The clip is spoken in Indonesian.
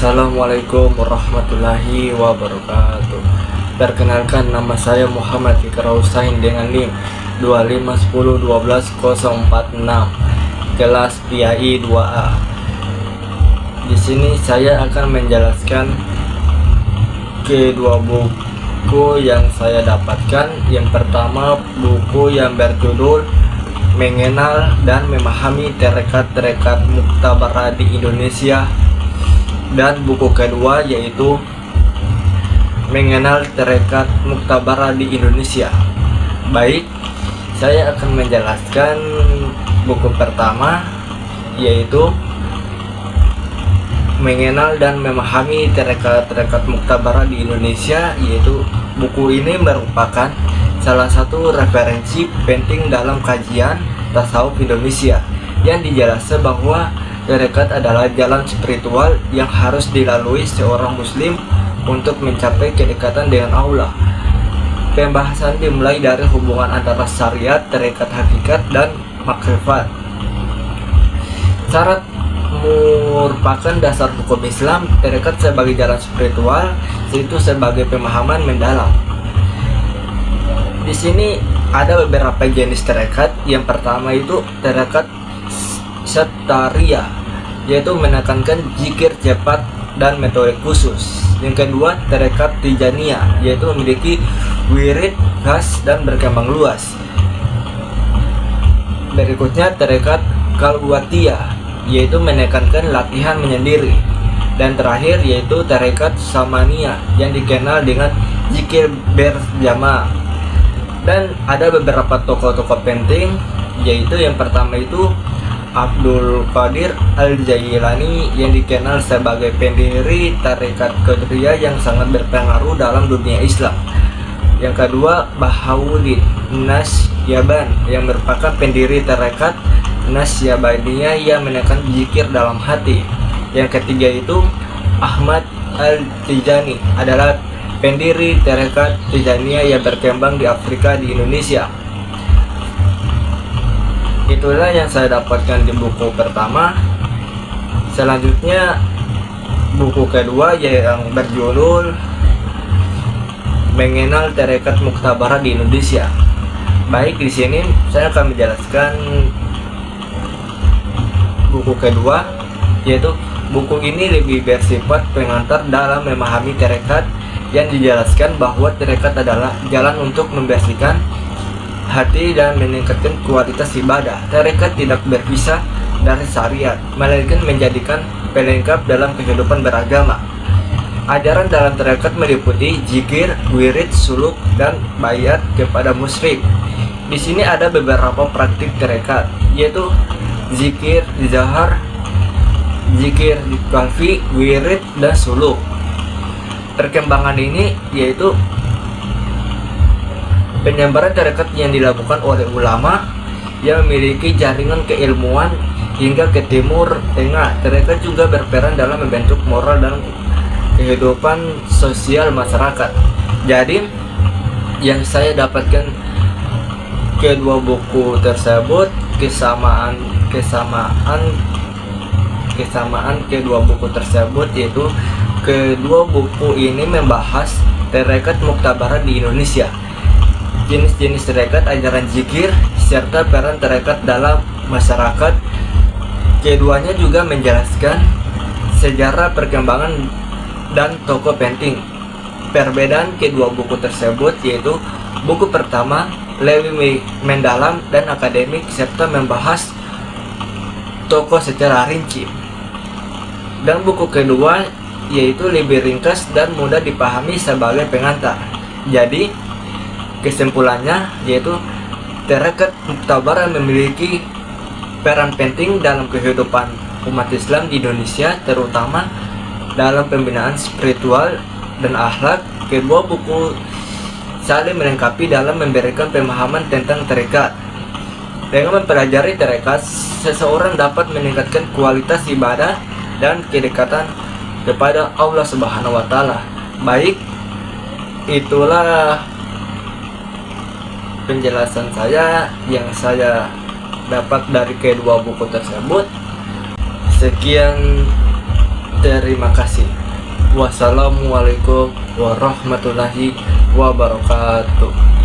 Assalamualaikum warahmatullahi wabarakatuh. Perkenalkan, nama saya Muhammad Fikar Husain dengan NIM 2510124046 kelas PAI 2A. Di sini saya akan menjelaskan kedua buku yang saya dapatkan. Yang pertama, buku yang berjudul Mengenal dan Memahami Tarekat-Tarekat Muktabarah di Indonesia, dan buku kedua yaitu Mengenal Tarekat Muktabarah di Indonesia. Baik, saya akan menjelaskan buku pertama yaitu Mengenal dan Memahami Tarekat-Tarekat Muktabarah di Indonesia, yaitu buku ini merupakan salah satu referensi penting dalam kajian tasawuf Indonesia yang dijelaskan bahwa tarekat adalah jalan spiritual yang harus dilalui seorang muslim untuk mencapai kedekatan dengan Allah. Pembahasan dimulai dari hubungan antara syariat, tarekat hakikat, dan makrifat. Syarat merupakan dasar hukum Islam. Tarekat sebagai jalan spiritual, itu sebagai pemahaman mendalam. Di sini ada beberapa jenis tarekat. Yang pertama itu tarekat Sattariyah, yaitu menekankan zikir cepat dan metode khusus. Yang kedua, tarekat Tijaniyah, yaitu memiliki wirid khas dan berkembang luas. Berikutnya, tarekat Khalwatiyah, yaitu menekankan latihan menyendiri. Dan terakhir yaitu tarekat Samaniyah yang dikenal dengan zikir berjamaah. Dan ada beberapa tokoh-tokoh penting, yaitu yang pertama itu Abdul Qadir Al-Jailani yang dikenal sebagai pendiri tarekat Qadiriyah yang sangat berpengaruh dalam dunia Islam. Yang kedua, Bahauddin Nasyaban yang merupakan pendiri tarekat Nasyabaniyah yang menekan zikir dalam hati. Yang ketiga itu Ahmad Al-Tijani adalah pendiri tarekat Tijaniyah yang berkembang di Afrika di Indonesia. Itulah yang saya dapatkan di buku pertama. Selanjutnya buku kedua yang berjudul Mengenal Tarekat Muktabarah di Indonesia. Baik, di sini saya akan menjelaskan buku kedua, yaitu buku ini lebih bersifat pengantar dalam memahami tarekat, yang dijelaskan bahwa tarekat adalah jalan untuk membersihkan hati dan meningkatkan kualitas ibadah. Tarekat tidak berpisah dari syariat, melainkan menjadikan pelengkap dalam kehidupan beragama. Ajaran dalam tarekat meliputi zikir, wirid, suluk, dan bayat kepada musyrik. Di sini ada beberapa praktik tarekat, yaitu zikir di zahar, zikir di kalfi, wirid, dan suluk. Perkembangan ini yaitu penyebaran tarekat yang dilakukan oleh ulama yang memiliki jaringan keilmuan hingga ke timur tengah. Tarekat juga berperan dalam membentuk moral dan kehidupan sosial masyarakat. Jadi yang saya dapatkan kedua buku tersebut, kesamaan kedua buku tersebut yaitu kedua buku ini membahas tarekat muktabarah di Indonesia, jenis-jenis tarekat, ajaran zikir, serta peran tarekat dalam masyarakat. Keduanya juga menjelaskan sejarah perkembangan dan tokoh penting. Perbedaan kedua buku tersebut yaitu buku pertama lebih mendalam dan akademik serta membahas tokoh secara rinci, dan buku kedua yaitu lebih ringkas dan mudah dipahami sebagai pengantar. Jadi kesimpulannya yaitu tarekat muktabarah memiliki peran penting dalam kehidupan umat Islam di Indonesia, terutama dalam pembinaan spiritual dan akhlak. Kedua buku saling melengkapi dalam memberikan pemahaman tentang tarekat. Dengan mempelajari tarekat, seseorang dapat meningkatkan kualitas ibadah dan kedekatan kepada Allah Subhanahu wa Ta'ala. Baik, itulah penjelasan saya yang saya dapat dari kedua buku tersebut. Sekian Terima kasih. Wassalamualaikum warahmatullahi wabarakatuh.